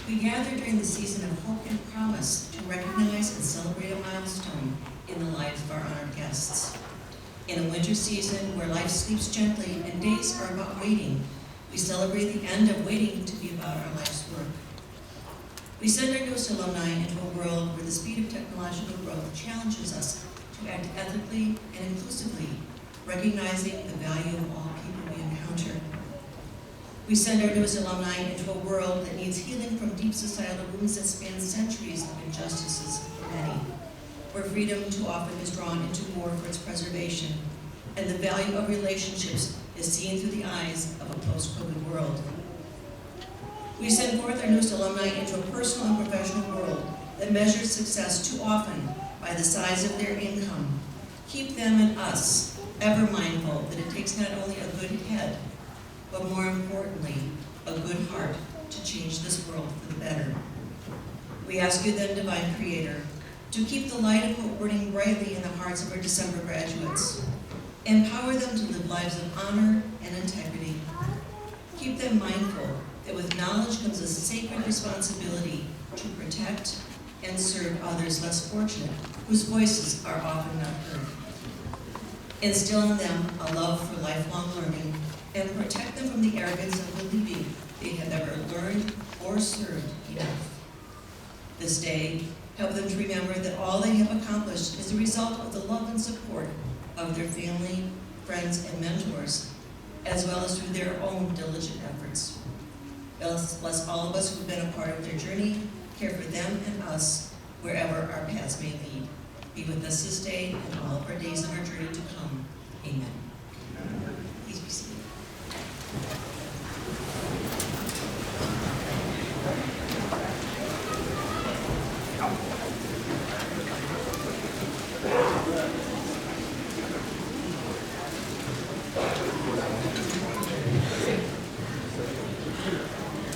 We gather during the season of hope and promise to recognize and celebrate a milestone in the lives of our honored guests. In a winter season where life sleeps gently and days are about waiting, we celebrate the end of waiting to be about our life's work. We send our newest alumni into a world where the speed of technological growth challenges us to act ethically and inclusively, recognizing the value of all people we encounter. We send our newest alumni into a world that needs healing from deep societal wounds that span centuries of injustices for many, where freedom too often is drawn into war for its preservation, and the value of relationships is seen through the eyes of a post-COVID world. We send forth our newest alumni into a personal and professional world that measures success too often by the size of their income. Keep them and us ever mindful that it takes not only a good head, but more importantly, a good heart to change this world for the better. We ask you then, Divine Creator, to keep the light of hope burning brightly in the hearts of our December graduates. Empower them to live lives of honor and integrity. Keep them mindful that with knowledge comes a sacred responsibility to protect and serve others less fortunate, whose voices are often not heard. Instill in them a love for lifelong learning and protect them from the arrogance of believing they have ever learned or served enough. This day, help them to remember that all they have accomplished is the result of the love and support of their family, friends, and mentors, as well as through their own diligent efforts. Bless all of us who've been a part of their journey, care for them and us wherever our paths may lead. Be with us this day and all of our days on our journey to come. Amen. Please be seated.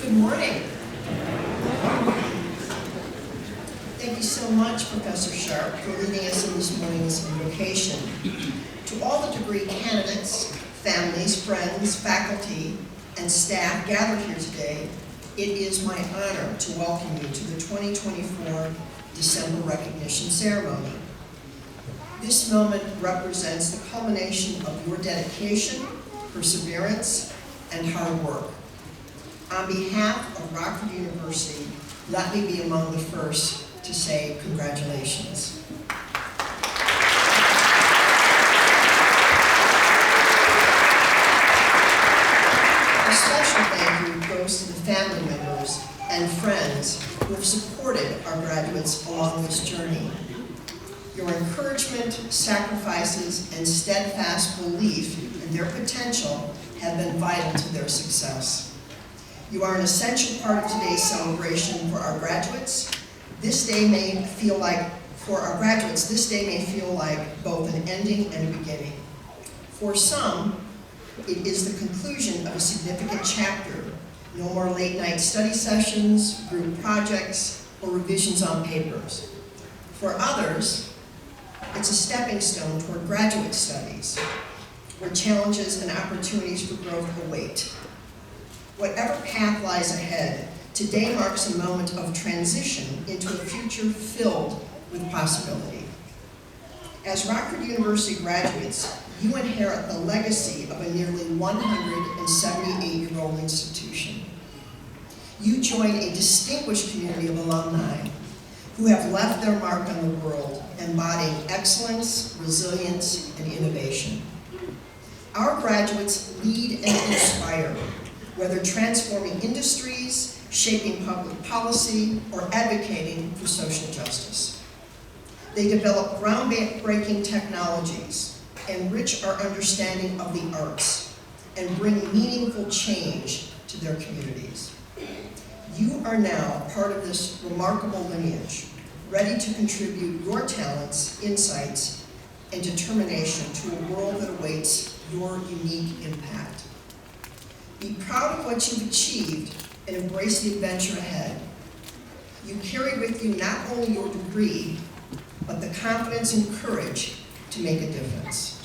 Good morning. Thank you so much, Professor Sharp, for leading us in this morning's invocation. To all the degree candidates, families, friends, faculty, and staff gathered here today, it is my honor to welcome you to the 2024 December Recognition Ceremony. This moment represents the culmination of your dedication, perseverance, and hard work. On behalf of Rockford University, let me be among the first to say congratulations. A special thank you goes to the family members and friends who have supported our graduates along this journey. Your encouragement, sacrifices, and steadfast belief in their potential have been vital to their success. You are an essential part of today's celebration for our graduates. This day may feel like both an ending and a beginning. For some, it is the conclusion of a significant chapter. No more late-night study sessions, group projects, or revisions on papers. For others, it's a stepping stone toward graduate studies, where challenges and opportunities for growth await. Whatever path lies ahead, today marks a moment of transition into a future filled with possibility. As Rockford University graduates, you inherit the legacy of a nearly 178-year-old institution. You join a distinguished community of alumni who have left their mark on the world, embodying excellence, resilience, and innovation. Our graduates lead and inspire, whether transforming industries, shaping public policy, or advocating for social justice. They develop groundbreaking technologies, enrich our understanding of the arts, and bring meaningful change to their communities. You are now part of this remarkable lineage, ready to contribute your talents, insights, and determination to a world that awaits your unique impact. Be proud of what you've achieved and embrace the adventure ahead. You carry with you not only your degree, but the confidence and courage to make a difference.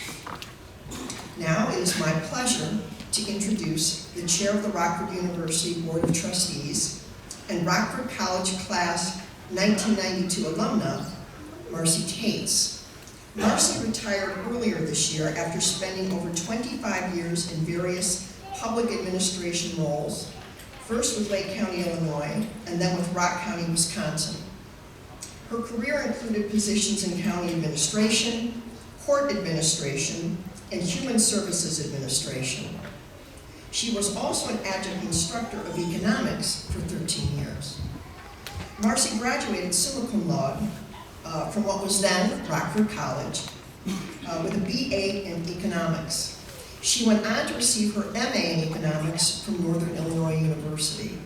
Now it is my pleasure to introduce the chair of the Rockford University Board of Trustees, and Rockford College Class 1992 alumna, Marci Taets. Marci retired earlier this year after spending over 25 years in various public administration roles, first with Lake County, Illinois, and then with Rock County, Wisconsin. Her career included positions in county administration, court administration, and human services administration. She was also an adjunct instructor of economics for 13 years. Marci graduated summa cum laude from what was then Rockford College with a BA in economics. She went on to receive her MA in economics from Northern Illinois University.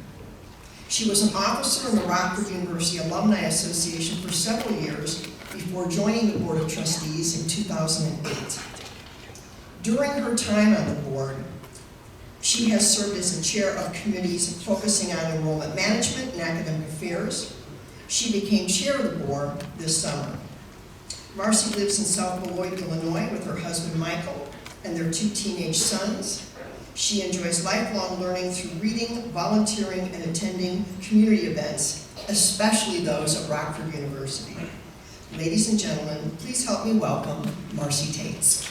She was an officer in the Rockford University Alumni Association for several years before joining the Board of Trustees in 2008. During her time on the board, she has served as the chair of committees focusing on enrollment management and academic affairs. She became chair of the board this summer. Marci lives in South Beloit, Illinois with her husband Michael and their 2 teenage sons. She enjoys lifelong learning through reading, volunteering, and attending community events, especially those at Rockford University. Ladies and gentlemen, please help me welcome Marci Taets.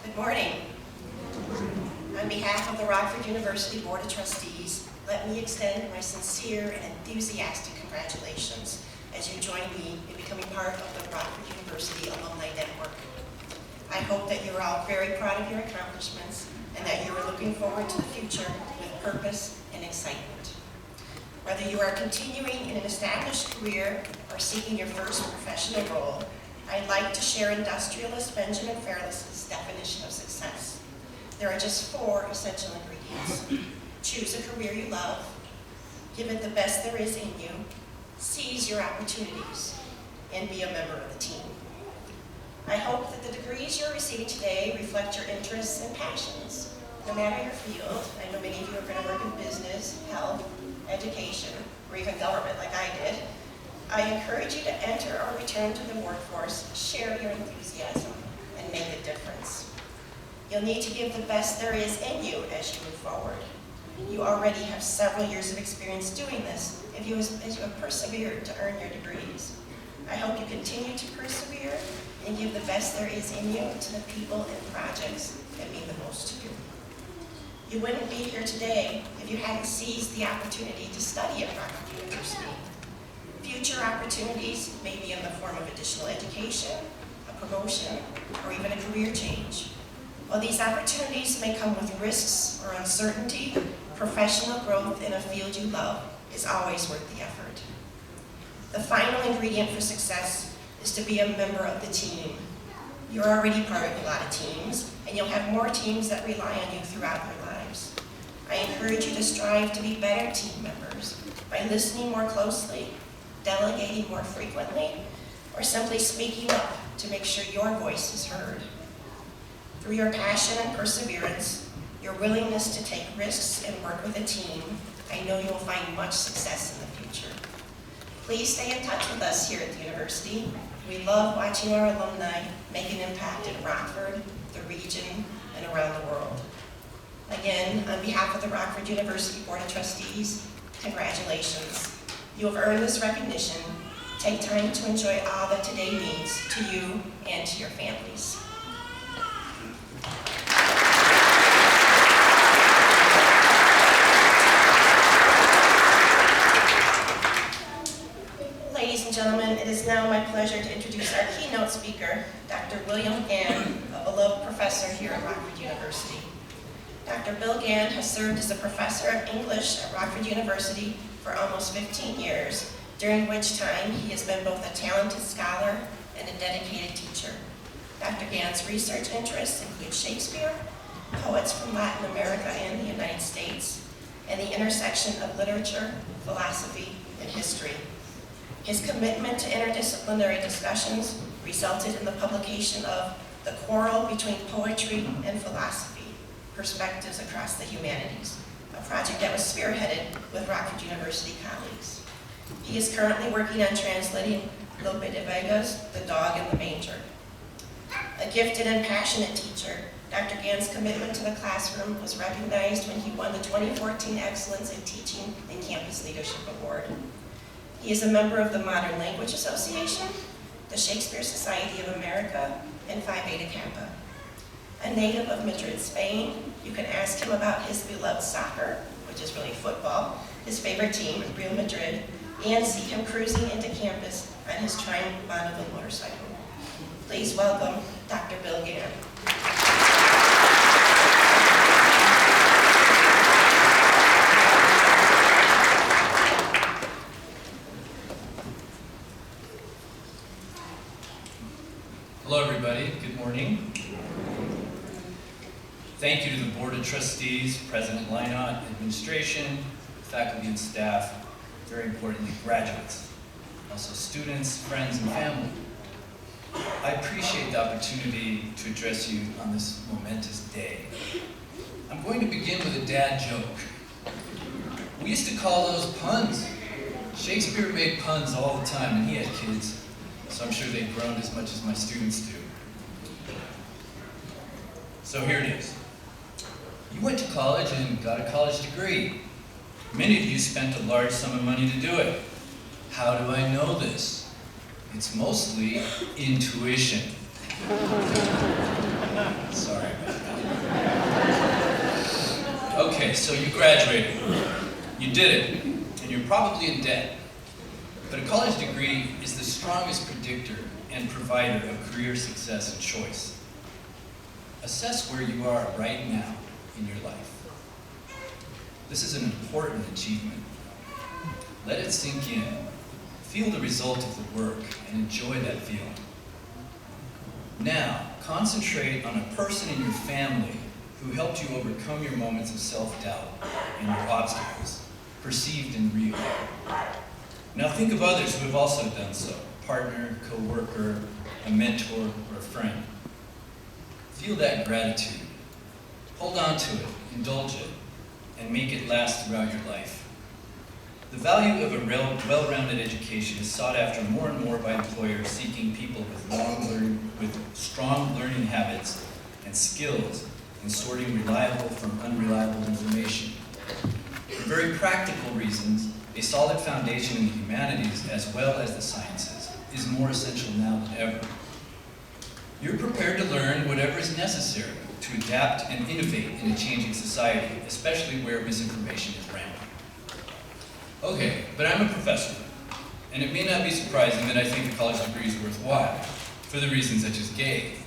Good morning. On behalf of the Rockford University Board of Trustees, let me extend my sincere and enthusiastic congratulations as you join me in becoming part of the Rockford University Alumni Network. I hope that you're all very proud of your accomplishments and that you are looking forward to the future with purpose and excitement. Whether you are continuing in an established career or seeking your first professional role, I'd like to share industrialist Benjamin Fairless's definition of success. There are just 4 essential ingredients. Choose a career you love, give it the best there is in you, seize your opportunities, and be a member of the team. I hope that the degrees you're receiving today reflect your interests and passions. No matter your field, I know many of you are going to work in business, health, education, or even government like I did. I encourage you to enter or return to the workforce, share your enthusiasm, and make a difference. You'll need to give the best there is in you as you move forward. You already have several years of experience doing this as you have persevered to earn your degrees. I hope you continue to persevere and give the best there is in you to the people and projects that mean the most to you. You wouldn't be here today if you hadn't seized the opportunity to study at Rockford University. Future opportunities may be in the form of additional education, a promotion, or even a career change. While these opportunities may come with risks or uncertainty, professional growth in a field you love is always worth the effort. The final ingredient for success is to be a member of the team. You're already part of a lot of teams, and you'll have more teams that rely on you throughout their lives. I encourage you to strive to be better team members by listening more closely, delegating more frequently, or simply speaking up to make sure your voice is heard. Through your passion and perseverance, your willingness to take risks and work with a team, I know you'll find much success in the future. Please stay in touch with us here at the university. We love watching our alumni make an impact in Rockford, the region, and around the world. Again, on behalf of the Rockford University Board of Trustees, congratulations. You have earned this recognition. Take time to enjoy all that today means to you and to your families. Ladies and gentlemen, it is now my pleasure to introduce our keynote speaker, Dr. William Gahan, a beloved professor here at Rockford University. Dr. Bill Gahan has served as a professor of English at Rockford University for almost 15 years, during which time he has been both a talented scholar and a dedicated teacher. Dr. Gahan's research interests include Shakespeare, poets from Latin America and the United States, and the intersection of literature, philosophy, and history. His commitment to interdisciplinary discussions resulted in the publication of The Quarrel Between Poetry and Philosophy, Perspectives Across the Humanities, a project that was spearheaded with Rockford University colleagues. He is currently working on translating Lope de Vega's The Dog in the Manger. A gifted and passionate teacher, Dr. Gahan's commitment to the classroom was recognized when he won the 2014 Excellence in Teaching and Campus Leadership Award. He is a member of the Modern Language Association, the Shakespeare Society of America, and Phi Beta Kappa. A native of Madrid, Spain, you can ask him about his beloved soccer, which is really football, his favorite team, Real Madrid, and see him cruising into campus on his Triumph Bonneville motorcycle. Please welcome Dr. Bill Gahan. Hello everybody, good morning. Thank you to the Board of Trustees, President Lynott, administration, faculty and staff, very importantly graduates, also students, friends, and family. I appreciate the opportunity to address you on this momentous day. I'm going to begin with a dad joke. We used to call those puns. Shakespeare made puns all the time, and he had kids, so I'm sure they've grown as much as my students do. So here it is. You went to college and got a college degree. Many of you spent a large sum of money to do it. How do I know this? It's mostly intuition. Sorry about that. Okay, so you graduated. You did it, and you're probably in debt. But a college degree is the strongest predictor and provider of career success and choice. Assess where you are right now in your life. This is an important achievement. Let it sink in. Feel the result of the work and enjoy that feeling. Now, concentrate on a person in your family who helped you overcome your moments of self-doubt and your obstacles, perceived and real. Now think of others who have also done so, a partner, co-worker, a mentor, or a friend. Feel that gratitude. Hold on to it, indulge it, and make it last throughout your life. The value of a well-rounded education is sought after more and more by employers seeking people with strong learning habits and skills in sorting reliable from unreliable information. For very practical reasons, a solid foundation in the humanities as well as the sciences is more essential now than ever. You're prepared to learn whatever is necessary to adapt and innovate in a changing society, especially where misinformation is rampant. Okay, but I'm a professor, and it may not be surprising that I think a college degree is worthwhile, for the reasons I just gave.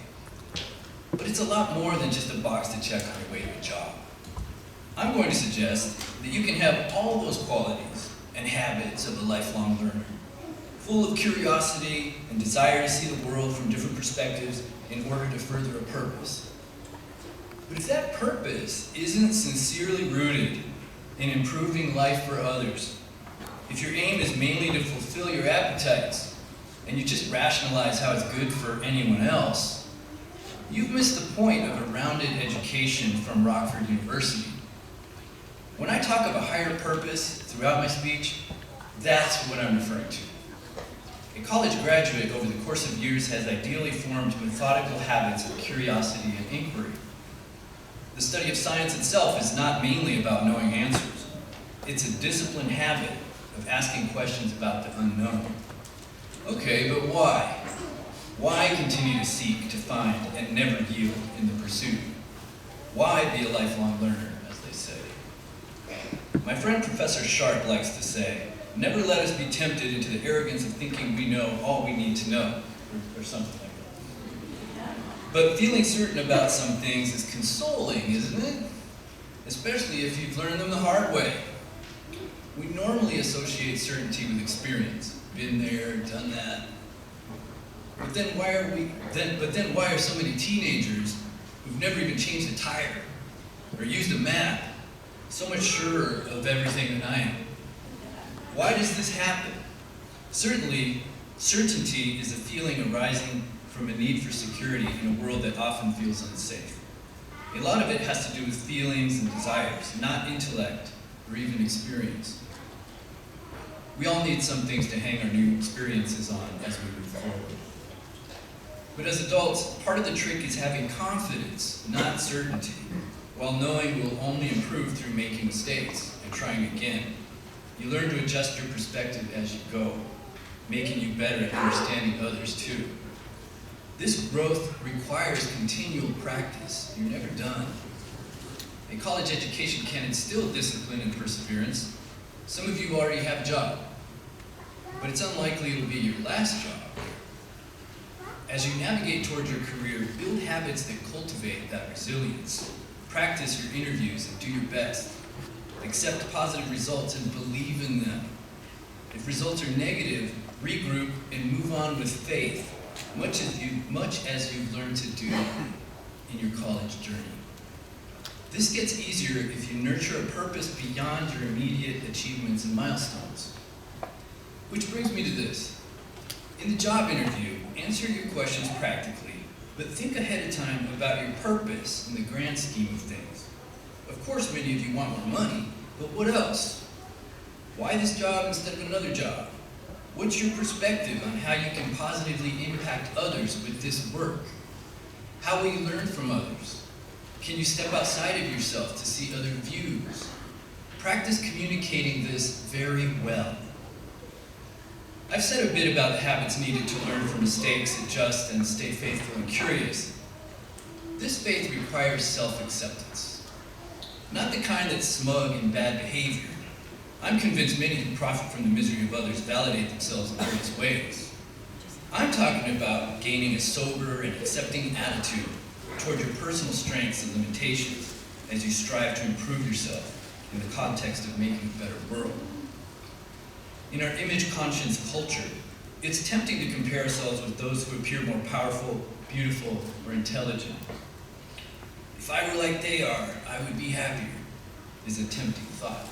But it's a lot more than just a box to check on your way to a job. I'm going to suggest that you can have all those qualities and habits of a lifelong learner, full of curiosity and desire to see the world from different perspectives in order to further a purpose. But if that purpose isn't sincerely rooted in improving life for others, if your aim is mainly to fulfill your appetites and you just rationalize how it's good for anyone else, you've missed the point of a rounded education from Rockford University. When I talk of a higher purpose throughout my speech, that's what I'm referring to. A college graduate over the course of years has ideally formed methodical habits of curiosity and inquiry. The study of science itself is not mainly about knowing answers. It's a disciplined habit of asking questions about the unknown. Okay, but why? Why continue to seek, to find, and never yield in the pursuit? Why be a lifelong learner, as they say? My friend Professor Sharp likes to say, never let us be tempted into the arrogance of thinking we know all we need to know, or something like that. But feeling certain about some things is consoling, isn't it? Especially if you've learned them the hard way. We normally associate certainty with experience. Been there, done that. But then why are so many teenagers who've never even changed a tire or used a map so much surer of everything than I am? Why does this happen? Certainly, certainty is a feeling arising from a need for security in a world that often feels unsafe. A lot of it has to do with feelings and desires, not intellect or even experience. We all need some things to hang our new experiences on as we move forward. But as adults, part of the trick is having confidence, not certainty, while knowing we'll only improve through making mistakes and trying again. You learn to adjust your perspective as you go, making you better at understanding others too. This growth requires continual practice. You're never done. A college education can instill discipline and perseverance. Some of you already have a job, but it's unlikely it'll be your last job. As you navigate towards your career, build habits that cultivate that resilience. Practice your interviews and do your best. Accept positive results and believe in them. If results are negative, regroup and move on with faith, much as you've learned to do in your college journey. This gets easier if you nurture a purpose beyond your immediate achievements and milestones. Which brings me to this. In the job interview, answer your questions practically, but think ahead of time about your purpose in the grand scheme of things. Of course, many of you want more money, but what else? Why this job instead of another job? What's your perspective on how you can positively impact others with this work? How will you learn from others? Can you step outside of yourself to see other views? Practice communicating this very well. I've said a bit about the habits needed to learn from mistakes, adjust, and stay faithful and curious. This faith requires self-acceptance. Not the kind that's smug and bad behavior. I'm convinced many who profit from the misery of others validate themselves in various ways. I'm talking about gaining a sober and accepting attitude toward your personal strengths and limitations as you strive to improve yourself in the context of making a better world. In our image-conscious culture, it's tempting to compare ourselves with those who appear more powerful, beautiful, or intelligent. If I were like they are, I would be happier, is a tempting thought.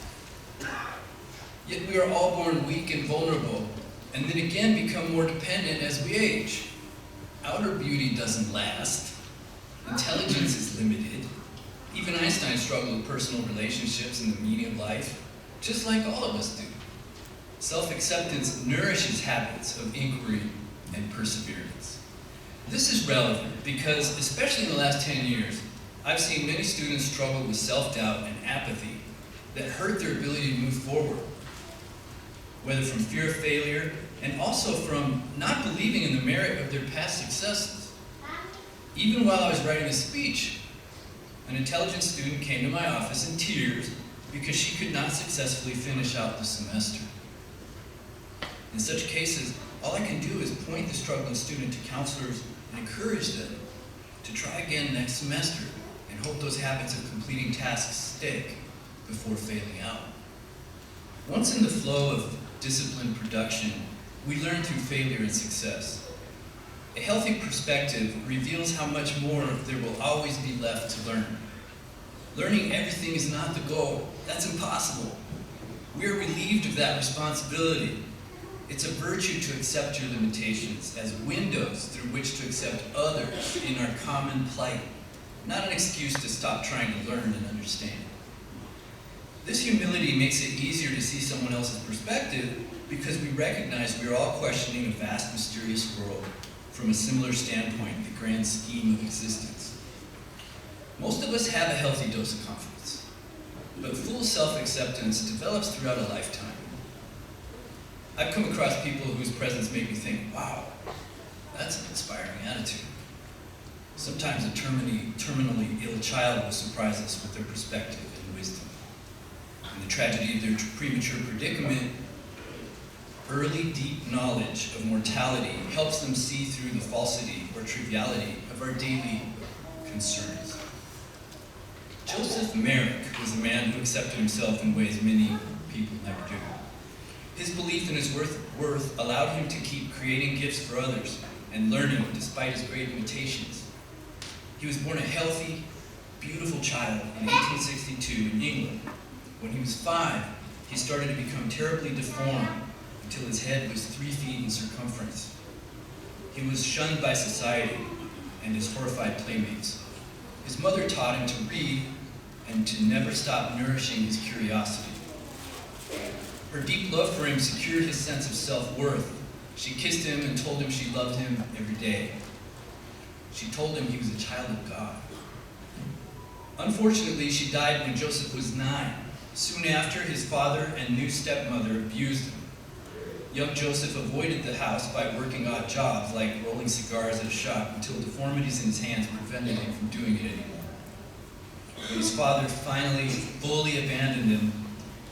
Yet we are all born weak and vulnerable, and then again become more dependent as we age. Outer beauty doesn't last. Intelligence is limited. Even Einstein struggled with personal relationships and the meaning of life, just like all of us do. Self-acceptance nourishes habits of inquiry and perseverance. This is relevant because, especially in the last 10 years, I've seen many students struggle with self-doubt and apathy that hurt their ability to move forward, whether from fear of failure and also from not believing in the merit of their past successes. Even while I was writing a speech, an intelligent student came to my office in tears because she could not successfully finish out the semester. In such cases, all I can do is point the struggling student to counselors and encourage them to try again next semester and hope those habits of completing tasks stick before failing out. Once in the flow of disciplined production, we learn through failure and success. A healthy perspective reveals how much more there will always be left to learn. Learning everything is not the goal. That's impossible. We are relieved of that responsibility. It's a virtue to accept your limitations as windows through which to accept others in our common plight, not an excuse to stop trying to learn and understand. This humility makes it easier to see someone else's perspective because we recognize we are all questioning a vast, mysterious world from a similar standpoint, the grand scheme of existence. Most of us have a healthy dose of confidence, but full self-acceptance develops throughout a lifetime. I've come across people whose presence make me think, wow, that's an inspiring attitude. Sometimes a terminally ill child will surprise us with their perspective and wisdom. In the tragedy of their premature predicament, early, deep knowledge of mortality helps them see through the falsity or triviality of our daily concerns. Joseph Merrick was a man who accepted himself in ways many people never do. His belief in his worth allowed him to keep creating gifts for others and learning despite his great limitations. He was born a healthy, beautiful child in 1862 in England. When he was 5, he started to become terribly deformed until his head was 3 feet in circumference. He was shunned by society and his horrified playmates. His mother taught him to read and to never stop nourishing his curiosity. Her deep love for him secured his sense of self-worth. She kissed him and told him she loved him every day. She told him he was a child of God. Unfortunately, she died when Joseph was 9. Soon after, his father and new stepmother abused him. Young Joseph avoided the house by working odd jobs, like rolling cigars at a shop, until deformities in his hands prevented him from doing it anymore. When his father finally fully abandoned him,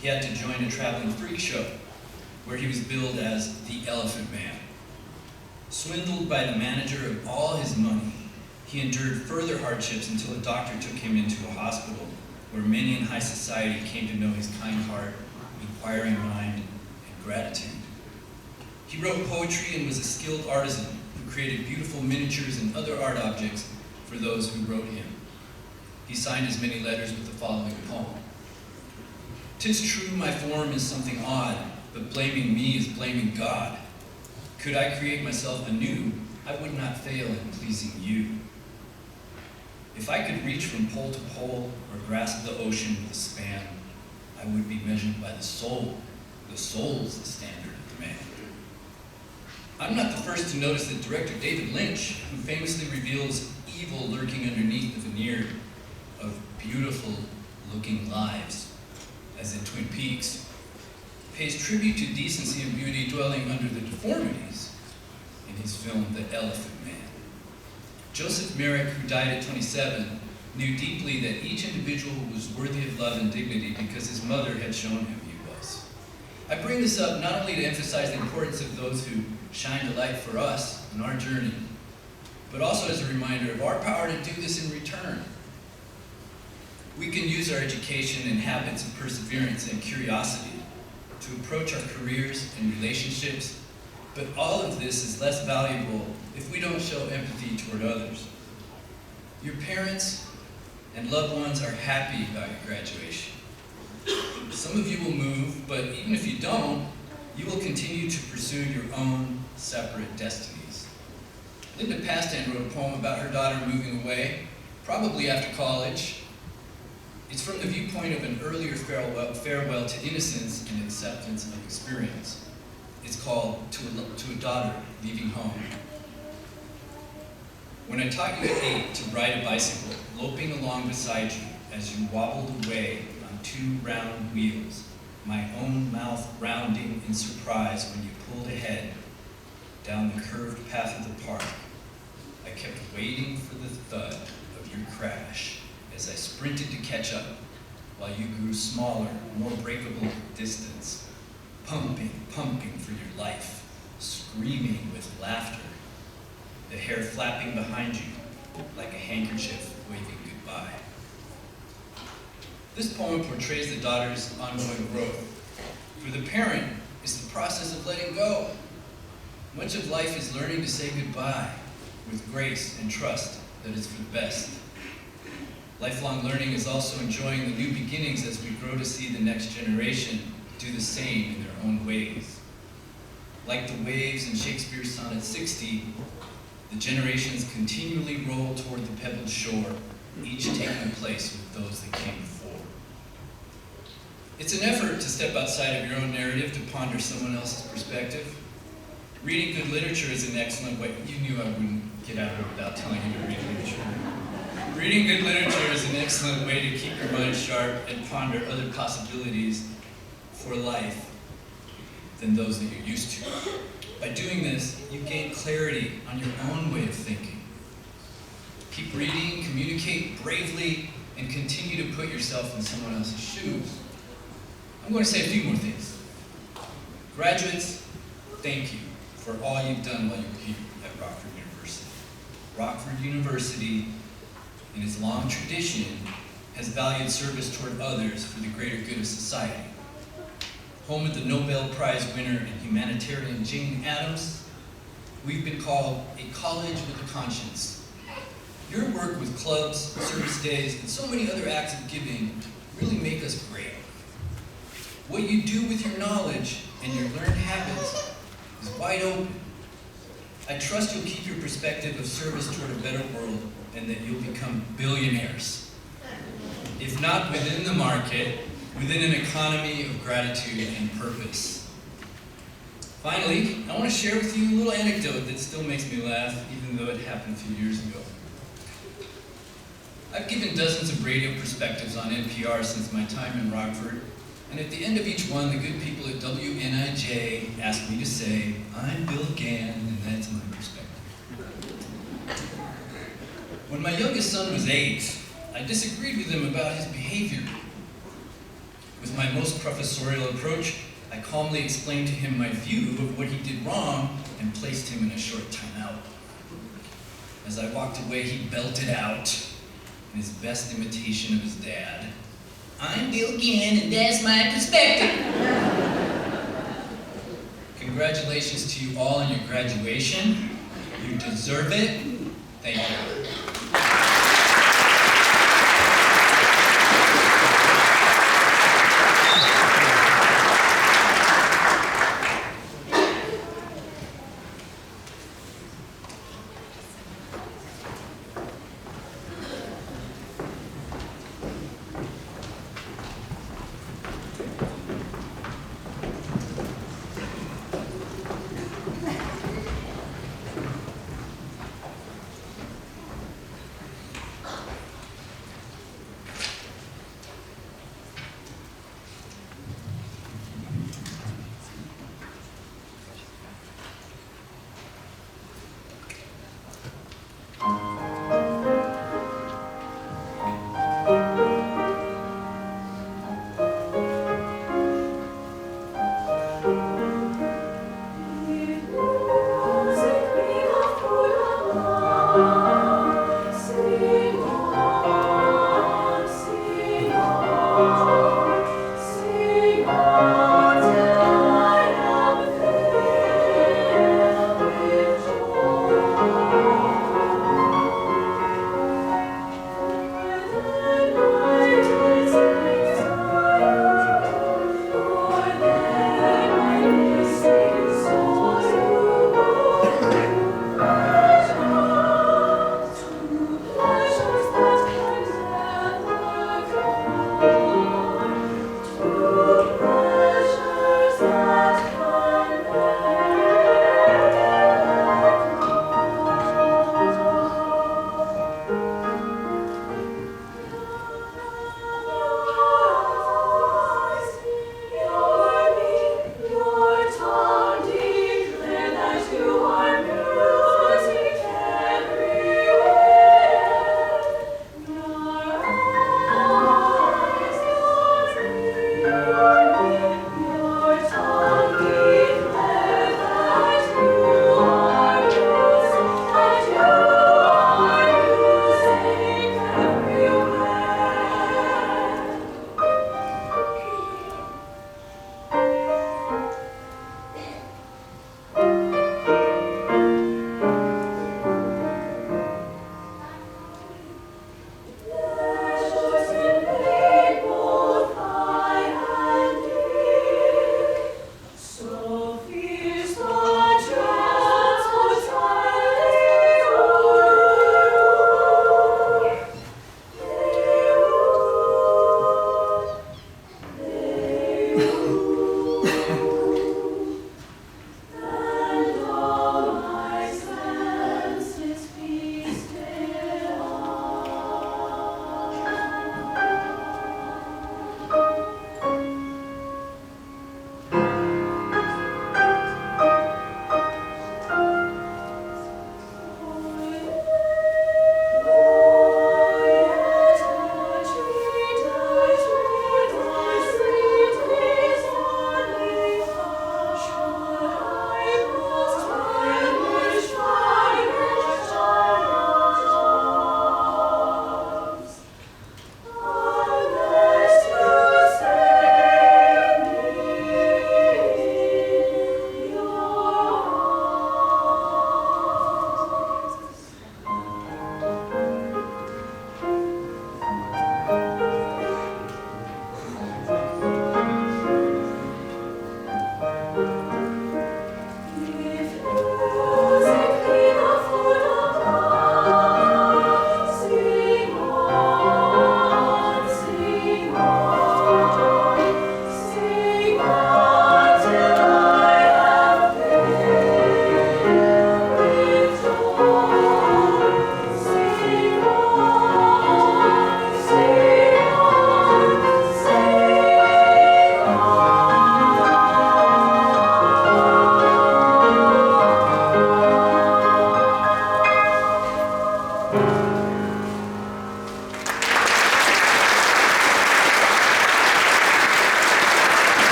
he had to join a traveling freak show, where he was billed as the Elephant Man. Swindled by the manager of all his money, he endured further hardships until a doctor took him into a hospital, where many in high society came to know his kind heart, inquiring mind, and gratitude. He wrote poetry and was a skilled artisan who created beautiful miniatures and other art objects for those who wrote him. He signed his many letters with the following poem. "'Tis true my form is something odd, but blaming me is blaming God. Could I create myself anew, I would not fail in pleasing you. If I could reach from pole to pole or grasp the ocean with a span, I would be measured by the soul. The soul's the standard of man." I'm not the first to notice that director David Lynch, who famously reveals evil lurking underneath the veneer of beautiful-looking lives, as in Twin Peaks, pays tribute to decency and beauty dwelling under the deformities in his film The Elephant Man. Joseph Merrick, who died at 27, knew deeply that each individual was worthy of love and dignity because his mother had shown him he was. I bring this up not only to emphasize the importance of those who shine a light for us in our journey, but also as a reminder of our power to do this in return. We can use our education and habits of perseverance and curiosity to approach our careers and relationships, but all of this is less valuable if we don't show empathy toward others. Your parents and loved ones are happy about your graduation. Some of you will move, but even if you don't, you will continue to pursue your own separate destinies. Linda Pastan wrote a poem about her daughter moving away, probably after college. It's from the viewpoint of an earlier farewell to innocence and acceptance of experience. It's called To a Daughter Leaving Home. When I taught you at 8 to ride a bicycle, loping along beside you as you wobbled away on 2 round wheels, my own mouth rounding in surprise when you pulled ahead down the curved path of the park, I kept waiting for the thud of your crash as I sprinted to catch up while you grew smaller, more breakable distance, pumping for your life, screaming with laughter, the hair flapping behind you like a handkerchief waving goodbye. This poem portrays the daughter's ongoing growth. For the parent, it's the process of letting go. Much of life is learning to say goodbye with grace and trust that it's for the best. Lifelong learning is also enjoying the new beginnings as we grow to see the next generation do the same in their own ways. Like the waves in Shakespeare's Sonnet 60, the generations continually roll toward the pebbled shore, each taking place with those that came before. It's an effort to step outside of your own narrative to ponder someone else's perspective. Reading good literature is an excellent way. You knew I wouldn't get out of it without telling you to read literature. Reading good literature is an excellent way to keep your mind sharp and ponder other possibilities for life than those that you're used to. By doing this, you gain clarity on your own way of thinking. Keep reading, communicate bravely, and continue to put yourself in someone else's shoes. I'm going to say a few more things. Graduates, thank you for all you've done while you were here at Rockford University. Rockford University, in its long tradition, has valued service toward others for the greater good of society. Home of the Nobel Prize winner and humanitarian Jane Addams, we've been called a college with a conscience. Your work with clubs, service days, and so many other acts of giving really make us great. What you do with your knowledge and your learned habits is wide open. I trust you'll keep your perspective of service toward a better world and that you'll become billionaires. If not within the market, within an economy of gratitude and purpose. Finally, I want to share with you a little anecdote that still makes me laugh, even though it happened a few years ago. I've given dozens of radio perspectives on NPR since my time in Rockford, and at the end of each one, the good people at WNIJ ask me to say, "I'm Bill Gahan, and that's my perspective." When my youngest son was 8, I disagreed with him about his behavior. With my most professorial approach, I calmly explained to him my view of what he did wrong and placed him in a short timeout. As I walked away, he belted out, in his best imitation of his dad, "I'm Bill Gahan, and that's my perspective." Congratulations to you all on your graduation. You deserve it. Thank you.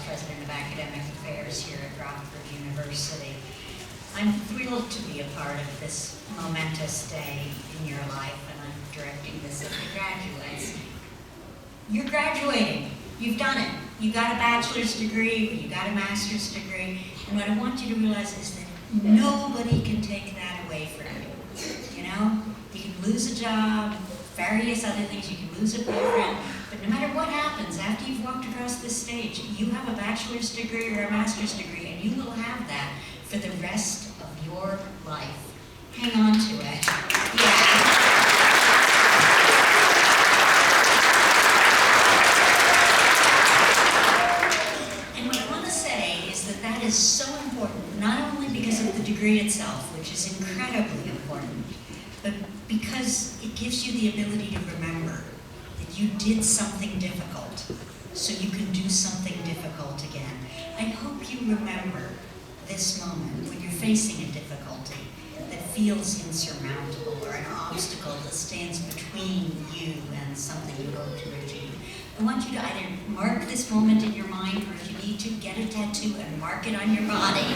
President of Academic Affairs here at Rockford University. I'm thrilled to be a part of this momentous day in your life, and I'm directing this at the graduates. You're graduating. You've done it. You got a bachelor's degree, or you got a master's degree, and what I want you to realize is that nobody can take that away from you. You know? You can lose a job, various other things, you can lose a boyfriend, but no matter what happens, after you've walked across this stage, you have a bachelor's degree or a master's degree, and you will have that for the rest of your life. Hang on to it. Yeah. And what I want to say is that that is so important, not only because of the degree itself, which is incredibly important, but because it gives you the ability to remember that you did something difficult, so you can do something difficult again. I hope you remember this moment when you're facing a difficulty that feels insurmountable, or an obstacle that stands between you and something you hope to achieve. I want you to either mark this moment in your mind, or if you need to, get a tattoo and mark it on your body,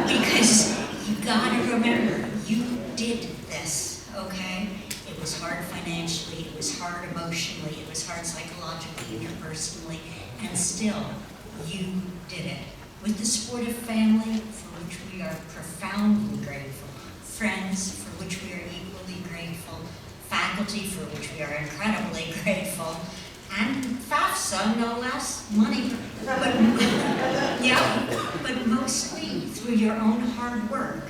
because you gotta remember, you did this, okay? It was hard financially, it was hard emotionally, it was hard psychologically, interpersonally, and still, you did it. With the supportive family, for which we are profoundly grateful, friends, for which we are equally grateful, faculty, for which we are incredibly grateful, and FAFSA, no less, money. But, yeah, but mostly through your own hard work,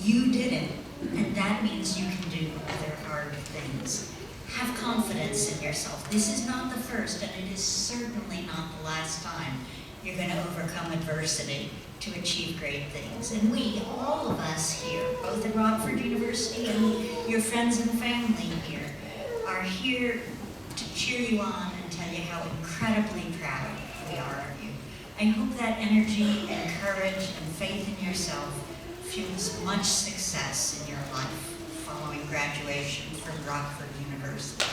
you did it, and that means you can do other hard things. Have confidence in yourself. This is not the first, and it is certainly not the last time you're going to overcome adversity to achieve great things. And we, all of us here, both at Rockford University and your friends and family here, are here to cheer you on and tell you how incredibly proud we are of you. I hope that energy and courage and faith in yourself fuels much success in your life following graduation from Rockford University.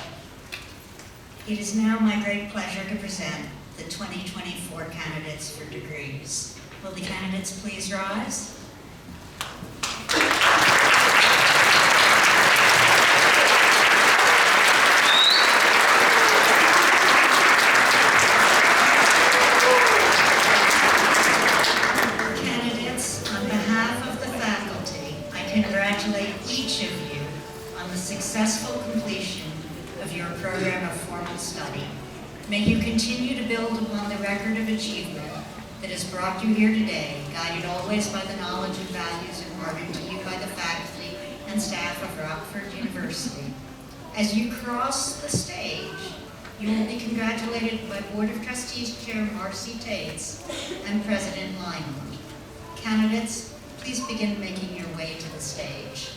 It is now my great pleasure to present the 2024 candidates for degrees. Will the candidates please rise? Candidates, on behalf of the faculty, I congratulate each of you on the successful completion of your program of formal study. May you continue to build upon the record of achievement that has brought you here today, guided always by the knowledge and values imparted to you by the faculty and staff of Rockford University. As you cross the stage, you will be congratulated by Board of Trustees Chair Marci Taets and President Lynott. Candidates, please begin making your way to the stage.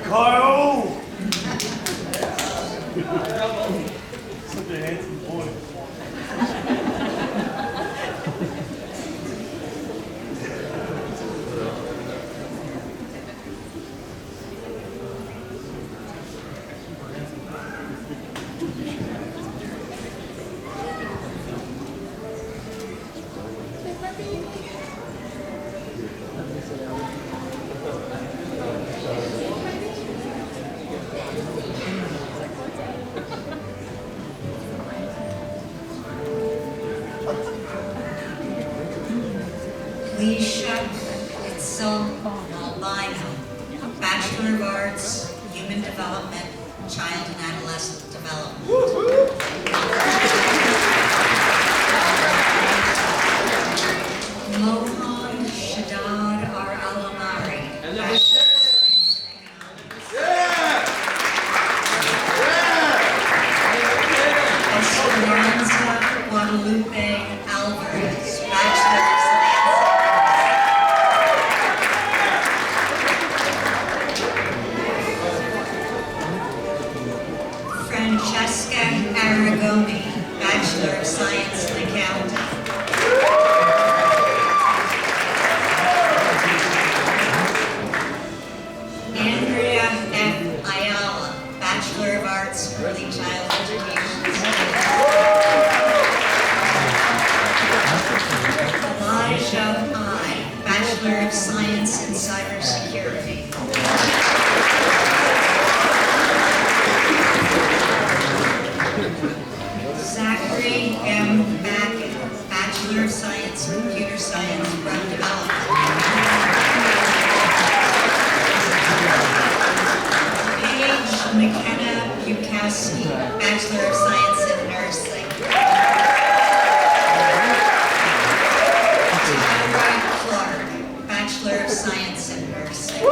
Kyle! Such a handsome boy. Alicia Itzel Albino, Bachelor of Arts, Human Development, Child and Adolescent Development. Mohan Shadad R. Alamari, Esperanza Guadalupe Alvarez, Bachelor of Science. Francesca Aragoni, Bachelor of Science in Accounting. Andrea F. Ayala, Bachelor of Arts, Early Childhood Education. Elijah I, Bachelor of Science in Cybersecurity. Zachary M. Backen, Bachelor of Science in Computer Science, Drug Development. Paige McKenna Bukowski, Bachelor of Science in Nursing. Tara Clark, Bachelor of Science in Nursing.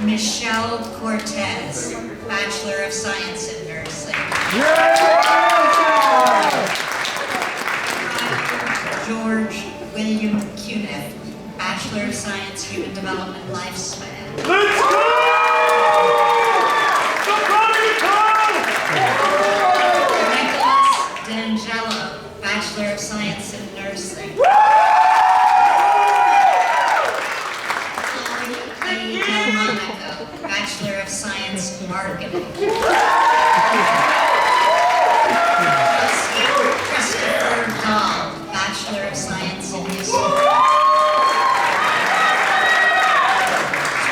Michelle Cortez, Bachelor of Science in Nursing. George William Cuniff, Bachelor of Science, Human Development, Lifespan. Let's go! Nicholas D'Angelo, Bachelor of Science in Nursing. Holly A. Delmonico, Bachelor of Science in Marketing. Christopher Dahl, Bachelor of Science in History.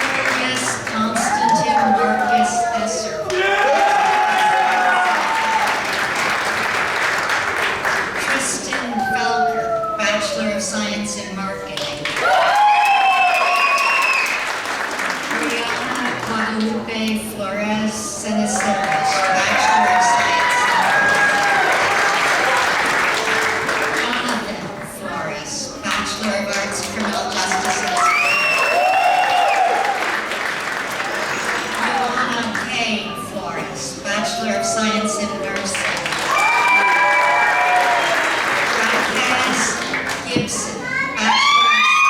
Julius Constantine Marcus Esser. Tristan Felker, Bachelor of Science in Marketing. Brianna Guadalupe Flores Ceniceros, Bachelor of Science in Jonathan Flores, Bachelor of Arts, Criminal Justice and Johanna K. Flores, Bachelor of Science in Nursing. Raquez Gibson, Bachelor of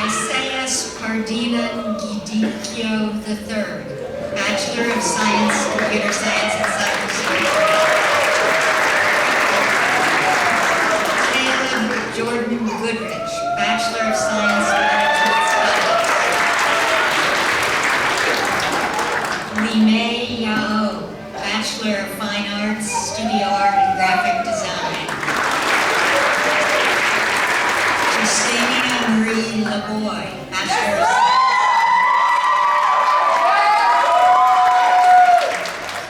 Isaias Pardina Gidikio III, Bachelor of Science, Computer Science and Cybersecurity. Caleb Jordan Goodrich, Bachelor of Science, Management Studies. Limei Yao, Bachelor of Fine Arts, Studio Art and Graphic Design. Christina Marie Lavoie, Bachelor of Science.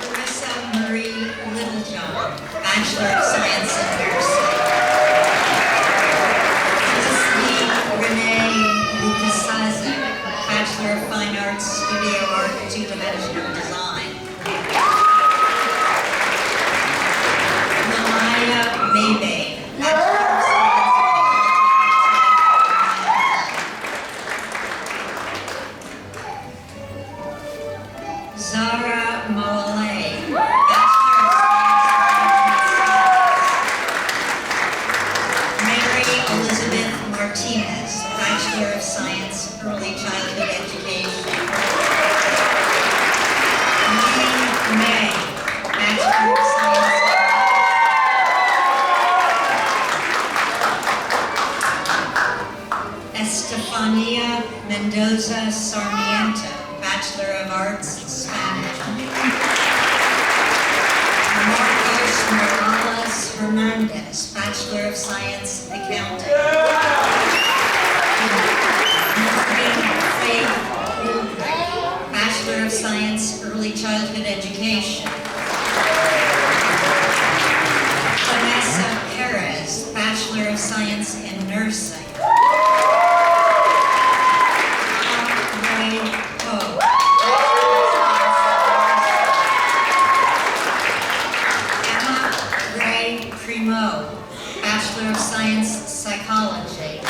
Carissa Marie Littlejohn, Bachelor of Science in Nursing. Felicity Renee Lukasaza, Bachelor of Fine Arts, Studio Art and Two-Dimensional Design. Malaya Maybay, Bachelor of Science. Zara Moale, Bachelor of Science. Mary Elizabeth Martinez, Bachelor of Science, Early Childhood Education. Lee May, Bachelor of Science. Estefania Mendoza Sarmiento, Bachelor of Arts, Spanish. Marcos Morales Hernandez, Bachelor of Science, Accounting. Morgan Faith Goldberg, Bachelor of Science, Early Childhood Education. Vanessa Perez, Bachelor of Science in Nursing. Ray Ho, Emma Ray Primo, Bachelor of Science, Psychology.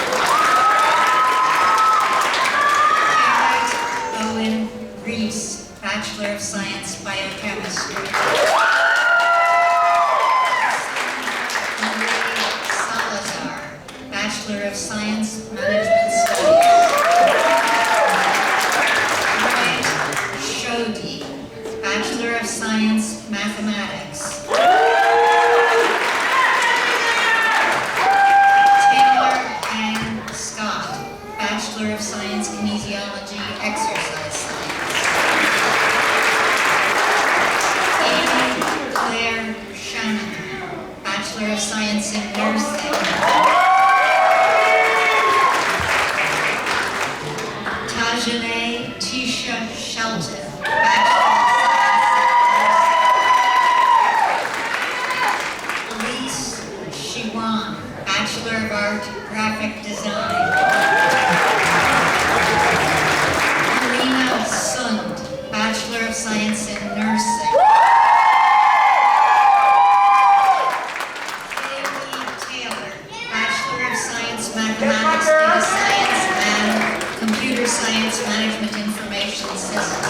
Garrett Owen Reese, Bachelor of Science, Biochemistry. Marie Salazar, Bachelor of Science, Management Studies. Shodi, Bachelor of Science, Mathematics. Taylor Ann Scott, Bachelor of Science, Kinesiology, Exercise Science. Amy Claire Shannon, Bachelor of Science in Nursing. Tajane Tisha Shelton, Bachelor of Science. Elise Shiwan, Bachelor of Art, Graphic Design. Lena Sund, Bachelor of Science in Nursing. Mathematics, data science, and computer science management information systems.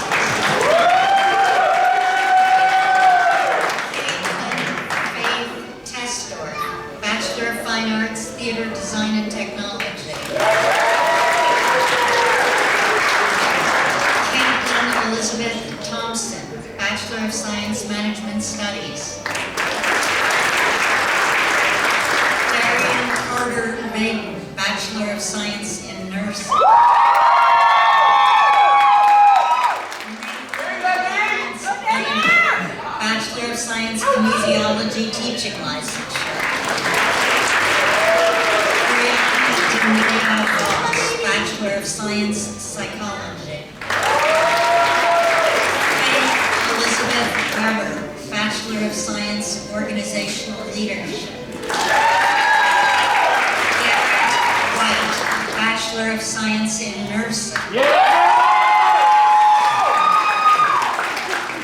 Faith Testor, Bachelor of Fine Arts, Theater Design and Technology. Caitlin Elizabeth Thompson, Bachelor of Science Management Studies. Carter Baden, Bachelor of Science in Nursing. Bachelor of Science Kinesiology Teaching Licensure. Brianna Voss, Bachelor of Science Psychology. Faith Elizabeth Weber, Bachelor of Science Organizational Leadership. Bachelor of Science in Nursing.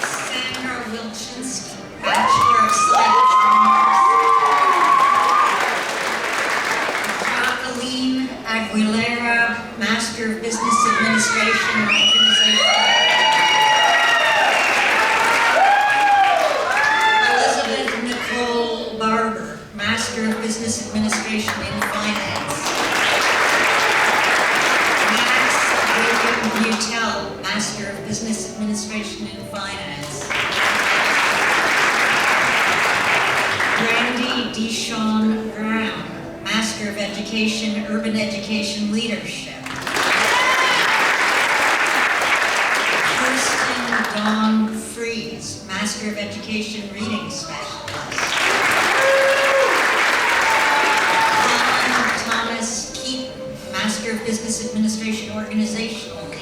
Sandra Wilczynski, Bachelor of Science in Nursing. Jacqueline Aguilera, Master of Business Administration and Organization. Elizabeth Nicole Barber, Master of Business Administration in Finance. Butel, Master of Business Administration and Finance. Randy Deshawn Brown, Master of Education, Urban Education Leadership. Kirsten Dawn Fries, Master of Education Reading Specialist. Colin Thomas Keaton, Master of Business Administration Organizational Leadership.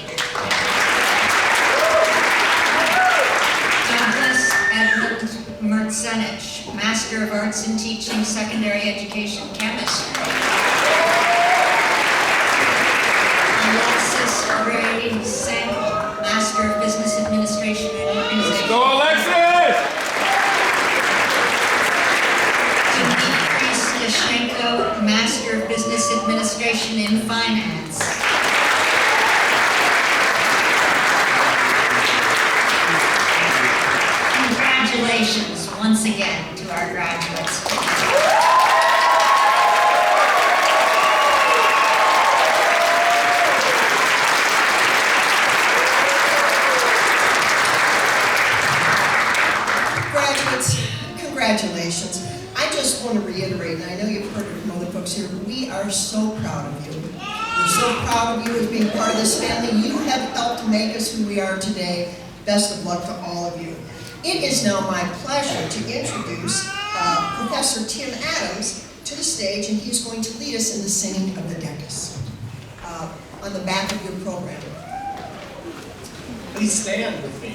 Douglas Edmund Mertzenich, Master of Arts in Teaching, Secondary Education Chemistry. Alexis Ray Sample, Master of Business Administration and Organization. Let's go, Alexis! Dmitry Stashenko, Master of Business Administration in Finance. Congratulations once again to our graduates. Graduates, congratulations. I just want to reiterate, and I know you've heard it from other folks here, but we are so proud of you. We're so proud of you as being part of this family. You have helped make us who we are today. Best of luck to all of you. It is now my pleasure to introduce Professor Tim Adams to the stage, and he's going to lead us in the singing of the Decus on the back of your program. Please stand with me.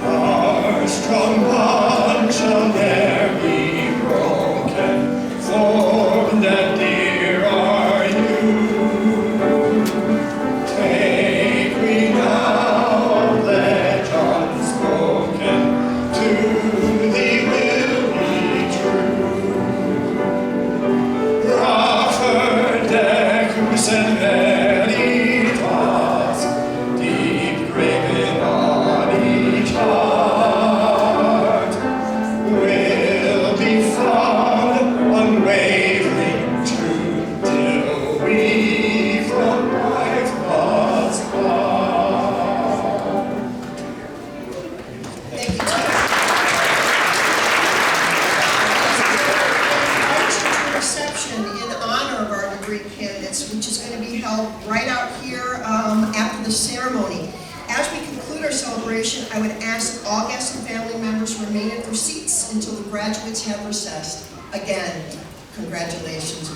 Our strong bond shall ne'er be broken, for that dear are you. Take we now pledge unspoken, to thee will be true. Rockford, the ceremony. As we conclude our celebration, I would ask all guests and family members to remain at their seats until the graduates have recessed. Again, congratulations.